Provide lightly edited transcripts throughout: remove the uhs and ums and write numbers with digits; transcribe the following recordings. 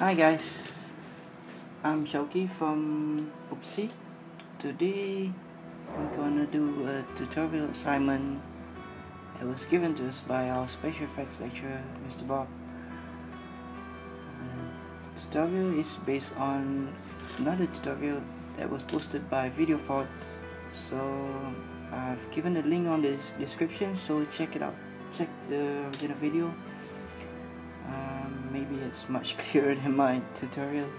Hi guys, I'm Syauqi from Oopsie. Today I'm gonna do a tutorial assignment that was given to us by our special effects lecturer, Mr. Bob. The tutorial is based on another tutorial that was posted by Videofort, so I've given the link on the description, so check it out. Check the original video. Maybe it's much clearer than my tutorial.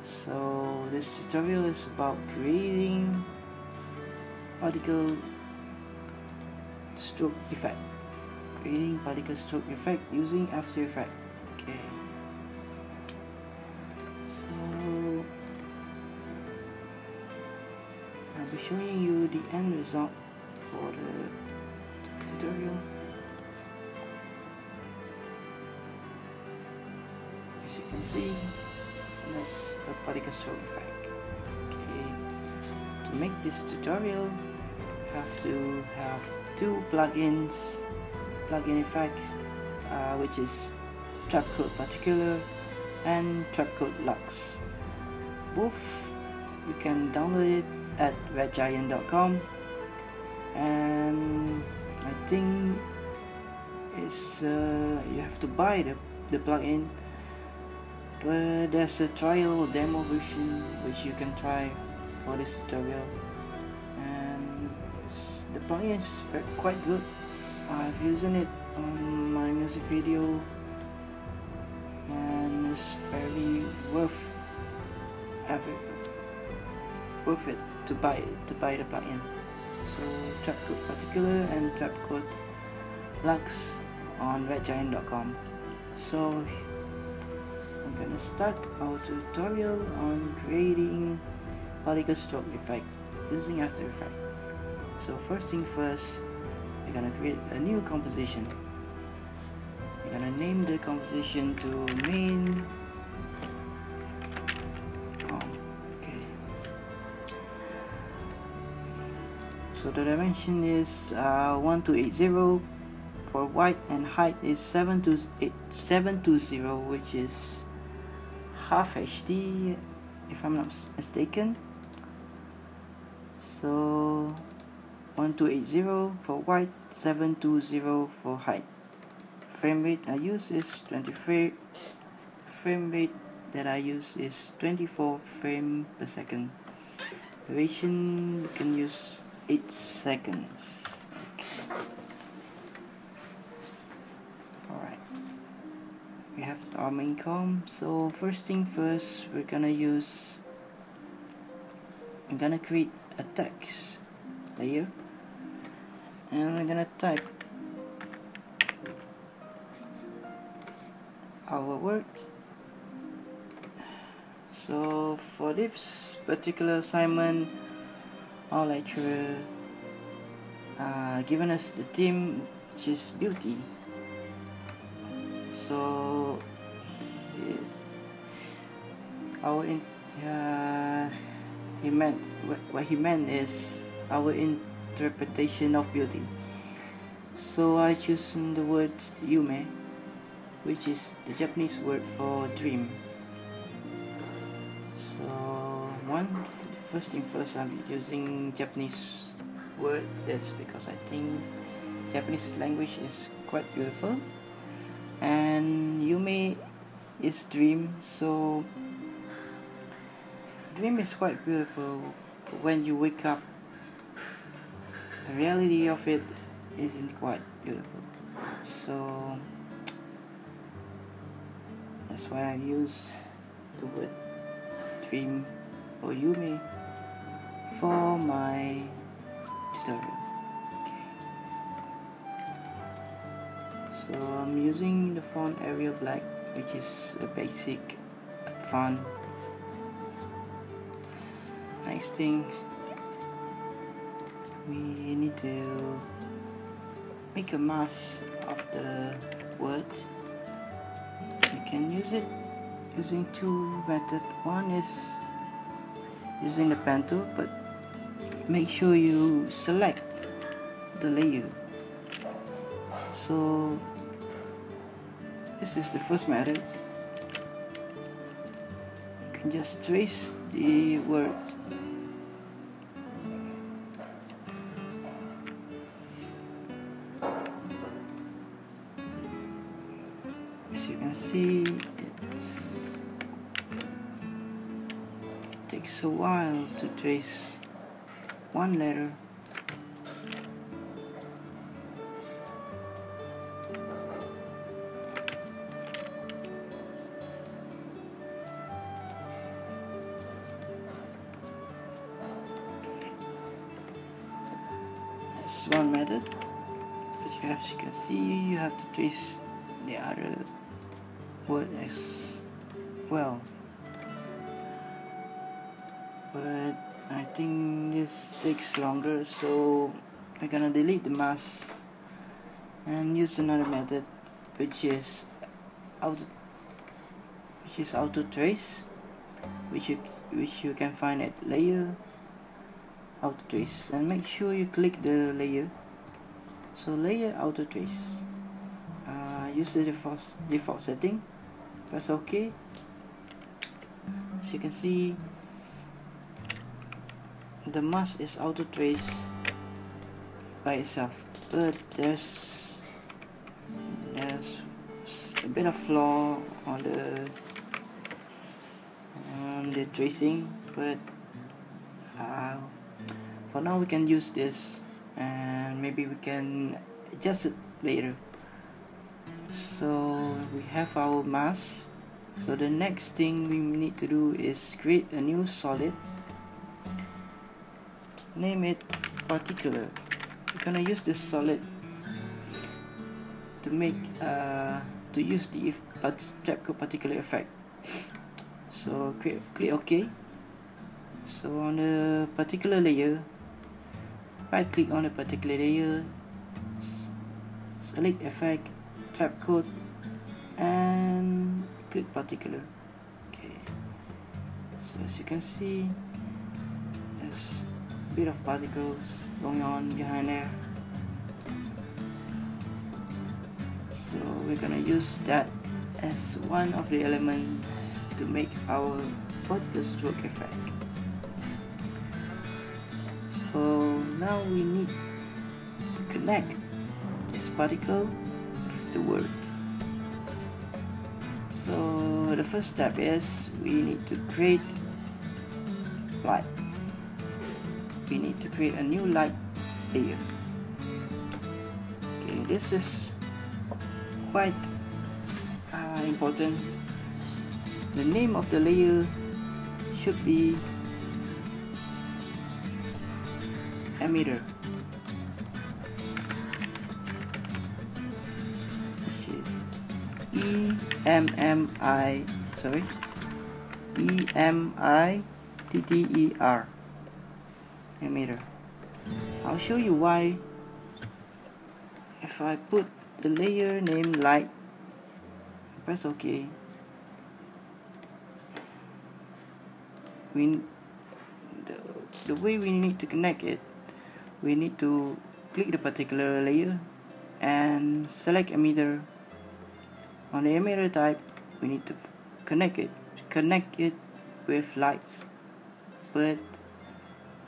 So this tutorial is about creating particle stroke effect. Creating particle stroke effect using After Effects. Okay. So I'll be showing you the end result for the tutorial. As you can see, that's a particle stroke effect. Okay. To make this tutorial, you have to have two plugin effects, which is Trapcode Particular and Trapcode Lux. Both you can download it at redgiant.com, and I think it's you have to buy the plugin. But there's a trial demo version which you can try for this tutorial, and the plugin is quite good. I've used it on my music video, and it's fairly worth it to buy the plugin. So Trapcode Particular and Trapcode Lux on redgiant.com. So I'm gonna start our tutorial on creating particle stroke effect using After Effects. So first thing first, we're gonna create a new composition. We're gonna name the composition to main com. Okay. So the dimension is 1280 for white, and height is 720, which is half HD if I'm not mistaken. So 1280 for white, 720 for height. Frame rate I use is 23. Frame rate that I use is 24 frames per second. Duration you can use 8 seconds. Okay. Alright. We have our main com. So first thing first, I'm gonna create a text layer, and we're gonna type our words. So for this particular assignment, our lecturer given us the theme, which is beauty. So what he meant is our interpretation of beauty. So I chosen the word yume, which is the Japanese word for dream. So first thing first, I'm using Japanese word. That's because I think Japanese language is quite beautiful, and yume is dream. So dream is quite beautiful. When you wake up, the reality of it isn't quite beautiful. So that's why I use the word dream or yume for my tutorial. Okay. So I'm using the font Arial Black, which is a basic font. Next thing, we need to make a mask of the word. You can use it using two methods. One is using the pen tool, but make sure you select the layer. So this is the first method. and just trace the word. As you can see, it takes a while to trace one letter. That's one method, but as you can see, you have to trace the other word as well. But I think this takes longer, so we're gonna delete the mask and use another method, which is auto trace, which you can find at layer, auto trace, and make sure you click the layer. So layer, auto trace, use the default setting, press OK. As you can see, the mask is auto trace by itself, but there's a bit of flaw on the tracing, but for now we can use this, and maybe we can adjust it later. So we have our mask. So the next thing we need to do is create a new solid. Name it particular. We're gonna use this solid to make to use the trapcode particular effect. So click OK. So on the particular layer, right click on the particular layer, select effect, trapcode, and click particular. Okay. So as you can see, there's a bit of particles going on behind there. So we're gonna use that as one of the elements to make our particle stroke effect. So now we need to connect this particle with the word. So the first step is we need to create light. We need to create a new light layer. Okay, this is quite important. The name of the layer should be emitter, which is E-M-I-T-T-E-R, emitter. I'll show you why. If I put the layer name light, press OK, the way we need to connect it, we need to click the particular layer and select emitter. On the emitter type, we need to connect it with lights, but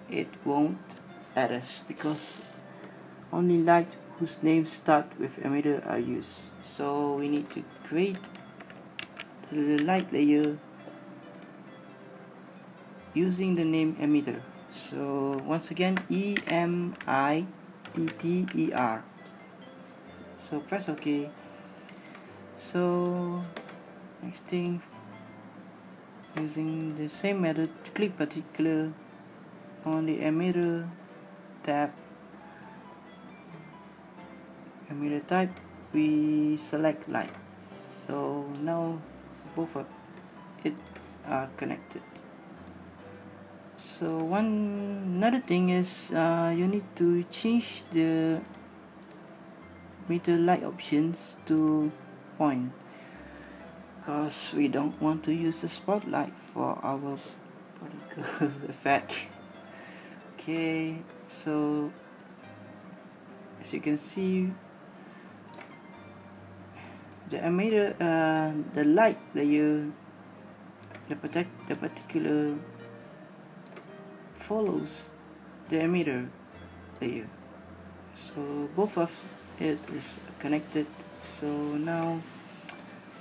it won't let us because only light whose names start with emitter are used. So we need to create the light layer using the name emitter. So once again, E-M-I-T-T-E-R. So press OK. So next thing, using the same method, click particular on the emitter tab. Emitter type, we select light. So now both of it are connected. So another thing is you need to change the meter light options to point, because we don't want to use the spotlight for our particle effect. Okay, so as you can see, the emitter, the light layer the particular follows the emitter layer. So both of it is connected. So now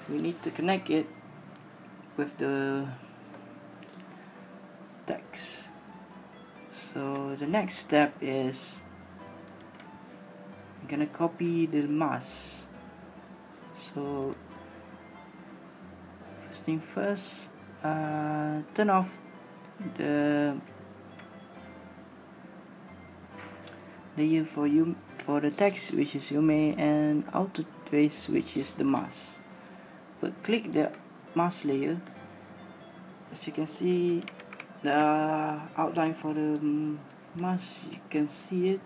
we need to connect it with the text. So the next step is I'm gonna copy the mask. So first thing first, turn off the layer for the text, which is Yume, and auto trace, which is the mask. But click the mask layer. As you can see, the outline for the mask, you can see it.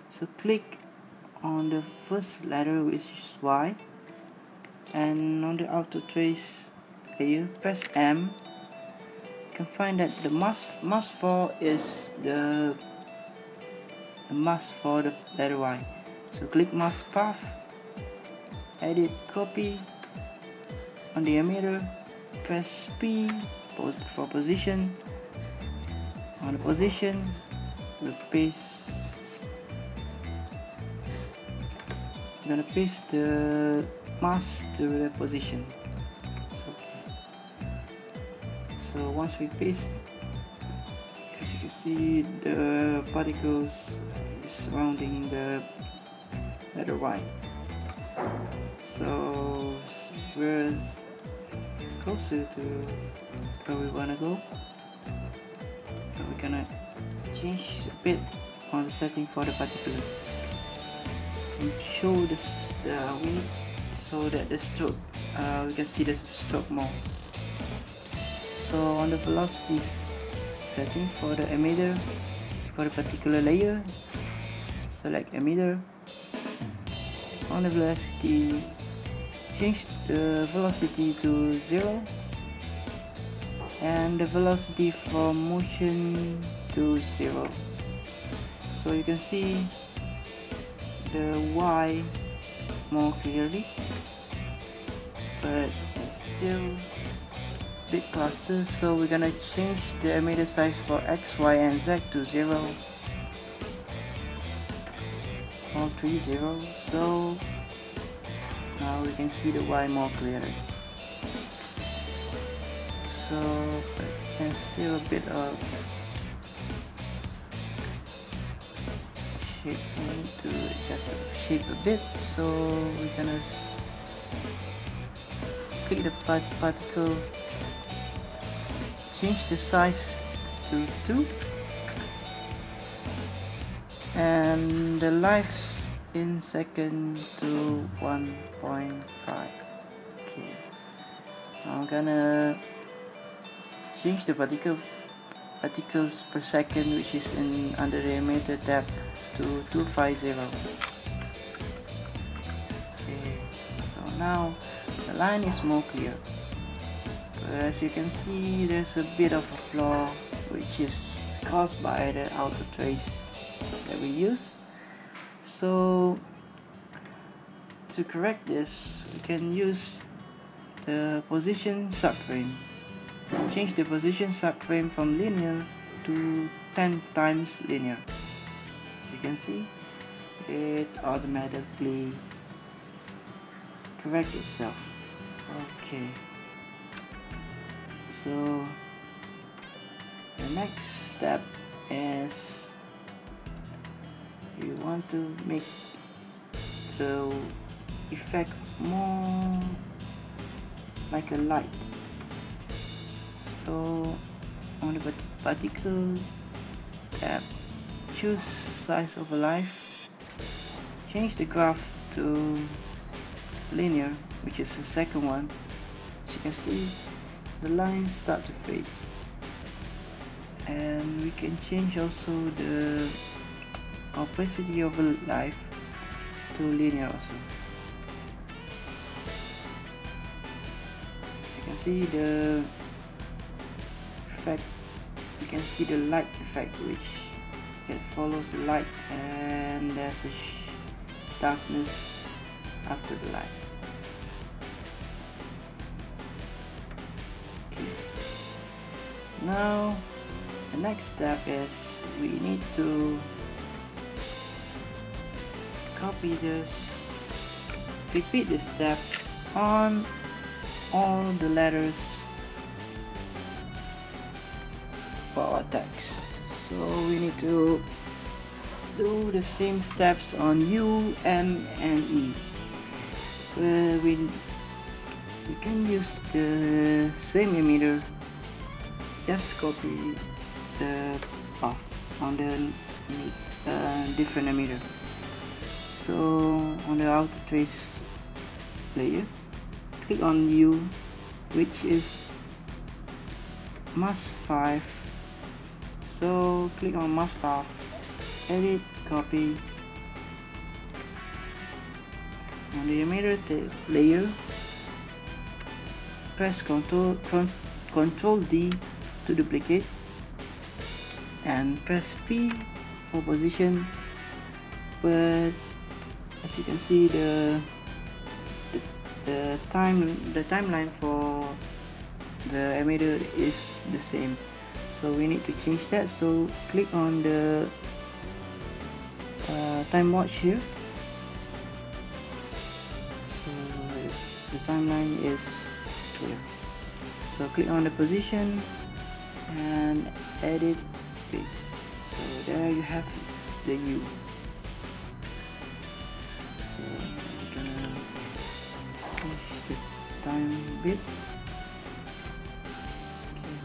So click on the first letter, which is Y, and on the auto trace layer, press M. You can find that the mask for is the mask for the letter Y. So click mask path, edit copy on the emitter, press P for position. On the position, we'll paste. I'm gonna paste the mask to the position. So once we paste, as you can see, the particles is surrounding the letter Y. So we're closer to where we wanna go. So we're gonna change a bit on the setting for the particle to show this. We need so that the stroke, we can see the stroke more. So on the velocity setting for the emitter, for the particular layer, select emitter. On the velocity, change the velocity to 0 and the velocity for motion to 0. So you can see the Y more clearly, but it's still big cluster. So we're gonna change the emitter size for X, Y, and Z to 0. All 3 0. So now we can see the Y more clearly. So there's still a bit of shape. We need to adjust the shape a bit. So we're gonna click the particle, change the size to 2, and the lives in second to 1.5. Okay, I'm gonna change the particles per second, which is in under the emitter tab, to 250. Okay, so now the line is more clear. But as you can see, there's a bit of a flaw, which is caused by the auto trace that we use. So to correct this, we can use the position subframe. Change the position subframe from linear to 10 times linear. As you can see, it automatically corrects itself. Okay, so the next step is you want to make the effect more like a light. So on the particle tab, choose size of a life, change the graph to linear, which is the second one. As you can see, the lines start to fade, and we can change also the opacity of a life to linear also. So you can see the effect, you can see the light effect, which it follows the light and there's a darkness after the light. Okay, Now the next step is we need to copy this, repeat this step on all the letters for our text. So we need to do the same steps on U, M, and E. We can use the same emitter, just copy the path on the different emitter. So on the outer trace layer, click on U, which is mask 5. So click on mask path, edit, copy. On the emitter layer, press Ctrl D to duplicate, and press P for position. But as you can see, the timeline for the emitter is the same, so we need to change that. So click on the time watch here. So the timeline is clear. So click on the position and edit, paste. So there you have the U. So we're gonna change the time bit. Okay.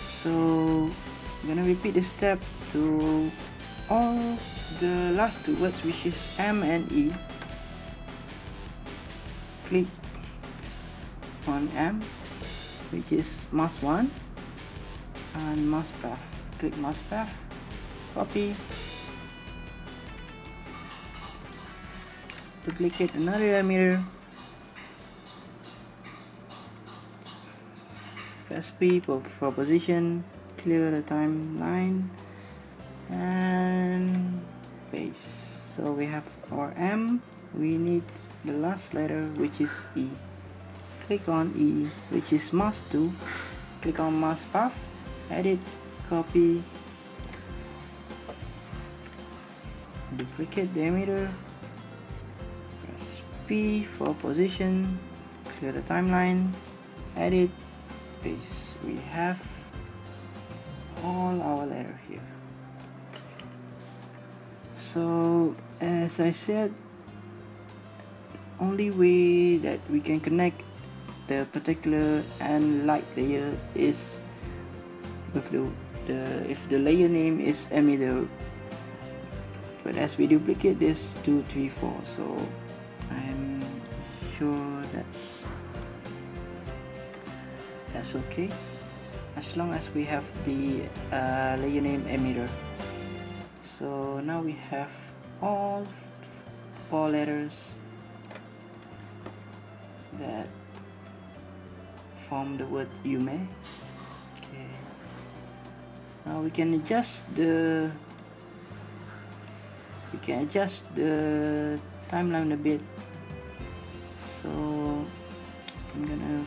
So I'm gonna repeat this step to all the last two words, which is M and E. Click on M, which is mask 1, and mask path. Click mask path, copy, duplicate another emitter, press P for position, clear the timeline, and paste. So we have our M. We need the last letter, which is E. Click on E, which is mask 2. Click on mask path, edit, copy, duplicate the emitter, press P for position, clear the timeline, edit, paste. We have all our letter here. So as I said, only way that we can connect the particular and light layer is with if the layer name is emitter. But as we duplicate this 2, 3, 4, so I'm sure that's okay, as long as we have the layer name emitter. So now we have all 4 letters that form the word Yume. Okay. Now we can adjust the timeline a bit. So I'm gonna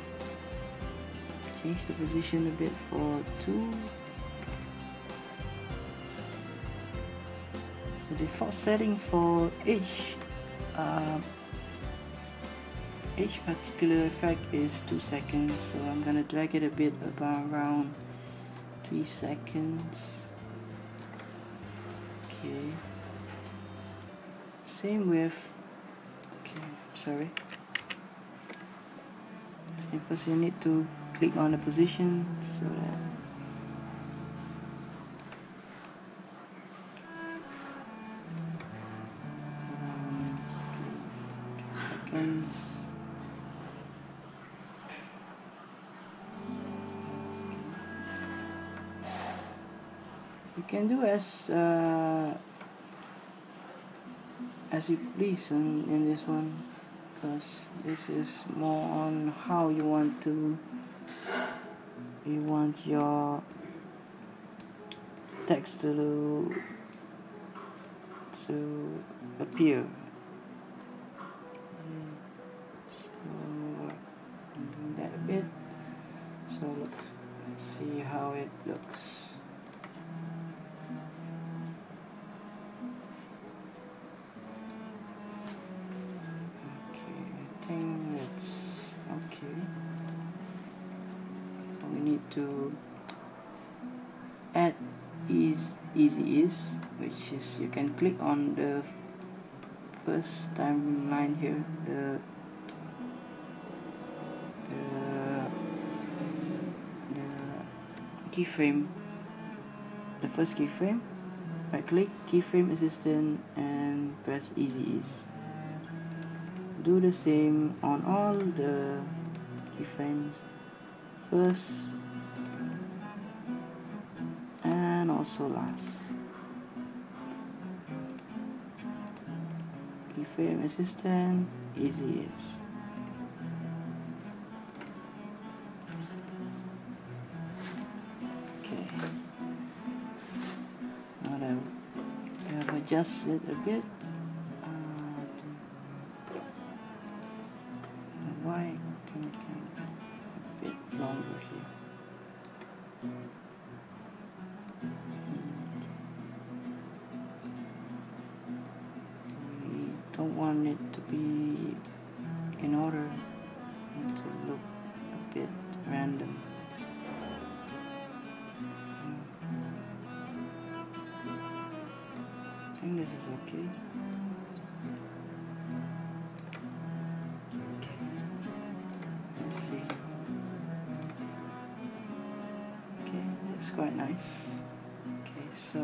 change the position a bit for 2. The default setting for each particular effect is 2 seconds, so I'm gonna drag it a bit around 3 seconds. Okay. Same with, sorry. First you need to click on the position so that seconds. You can do as you please in this one, because this is more on how you want your text to appear. So I'm doing that a bit. So let's see how easy is, which is you can click on the first timeline here, the keyframe, the first keyframe. Right click, keyframe assistant, and press easy ease. Do the same on all the keyframes, first and also last. Keyframe assistant, easy ease. Okay. Now that I have adjusted a bit. Why I think a bit longer here. We don't want it to be in order and to look a bit random. I think this is okay. Okay, that's quite nice. Okay, so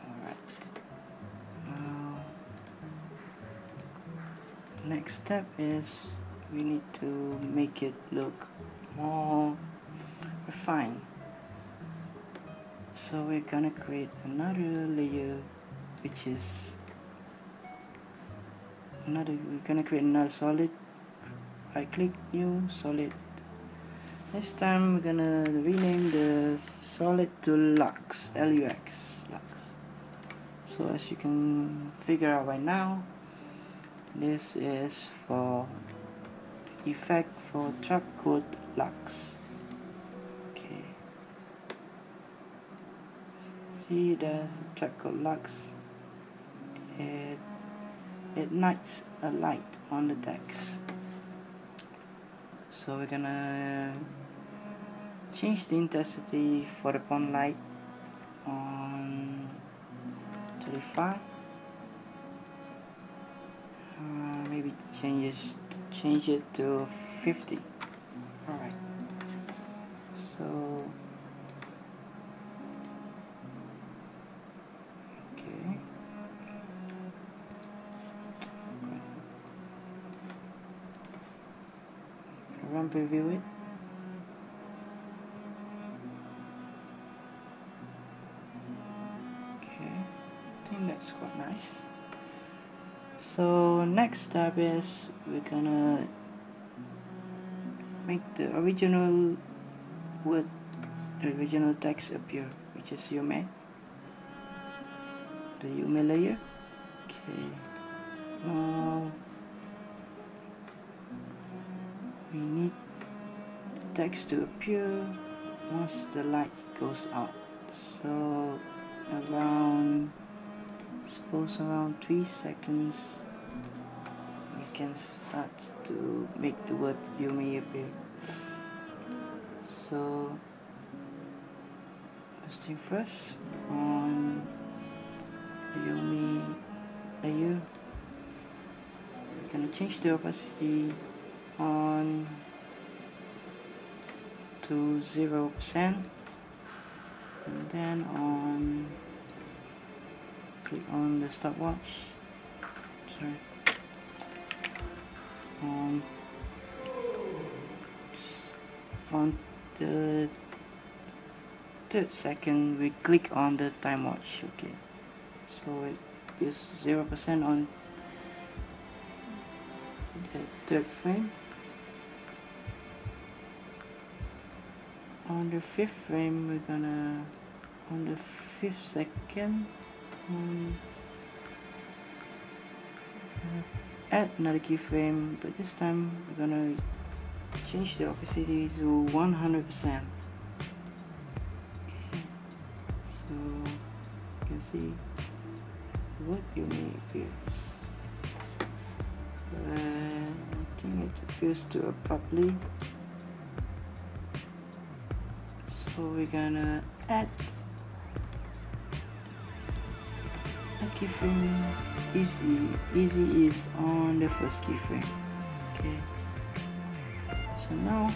alright. Now next step is we need to make it look more refined. So we're gonna create another layer, which is we're gonna create another solid. Right click, new solid. This time we're gonna rename the solid to Lux, Lux. So as you can figure out right now, this is for the effect for trap code Lux. Okay. As you can see, there's trap code Lux. It ignites a light on the text. So we're gonna change the intensity for the pond light on 35. Maybe change it to 50. Alright. So okay. Run preview it. Okay, I think that's quite nice. So next step is we're gonna make the original word, the original text appear, which is Yume, the Yume layer. Okay, now we need the text to appear once the light goes out. So around 3 seconds we can start to make the word Yume appear. So first thing first, on the Yume layer we're gonna change the opacity on to 0%, and then click on the stopwatch. Sorry. On the 3rd second we click on the time watch. Okay, so it is 0% on the 3rd frame. On the 5th frame we're gonna, on the 5th second, add another keyframe, but this time we're gonna change the opacity to 100%. Okay, so you can see what Yume appears. I think it appears too abruptly. So So we're gonna add a keyframe. Easy is on the first keyframe. Okay, so now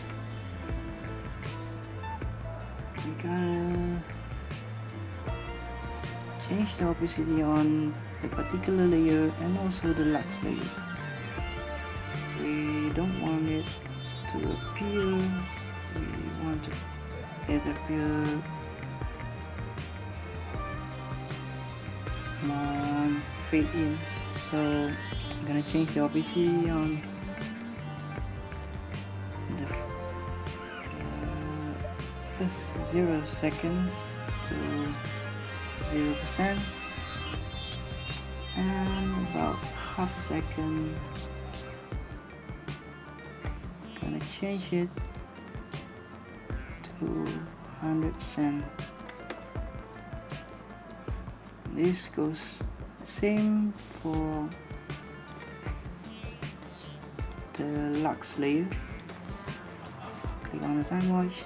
we're gonna change the opacity on the particular layer and also the lux layer. We don't want it to appear, we want it to appear more fade in. So I'm gonna change the opacity on the first 0 seconds to 0%, and about half a second gonna change it to 100%. This goes the same for the lux layer. Click on the time watch,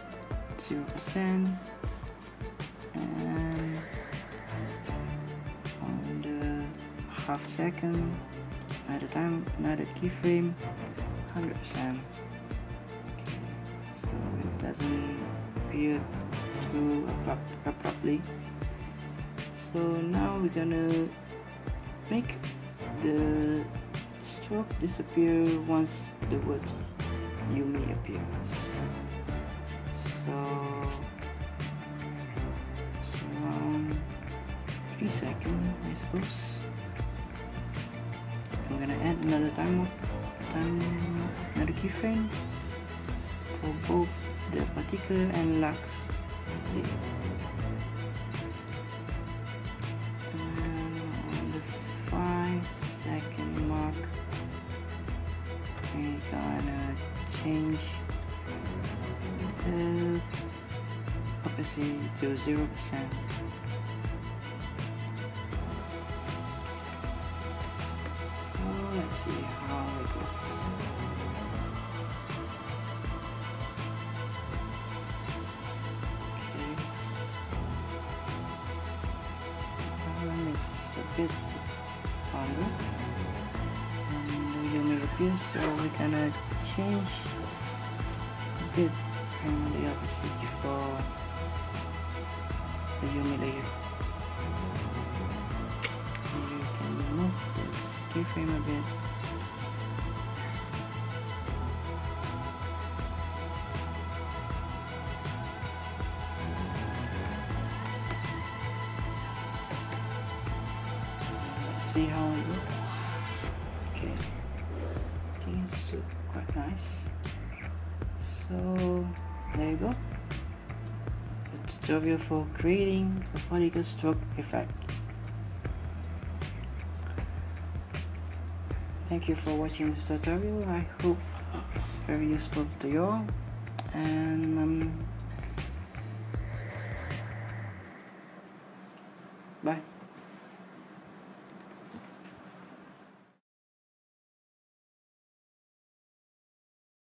0%, and on the half second, another keyframe, 100%. Okay, so it doesn't appear too abruptly. So now we're gonna make the stroke disappear once the word Yumi appears. So it's around 3 seconds, I suppose. I'm gonna add another another keyframe for both the particular and lux layer. And on the 5-second mark, we're gonna change the opacity to 0%. So let's see how it goes. Okay, time is a bit longer and the Yumi appears, so we're gonna change a bit on the opacity for the Yumi layer. You can move this keyframe a bit. Let's see how it looks. Okay, I think it's quite nice. So there you go, the tutorial for creating a particle stroke effect. Thank you for watching this tutorial. I hope it's very useful to you all, and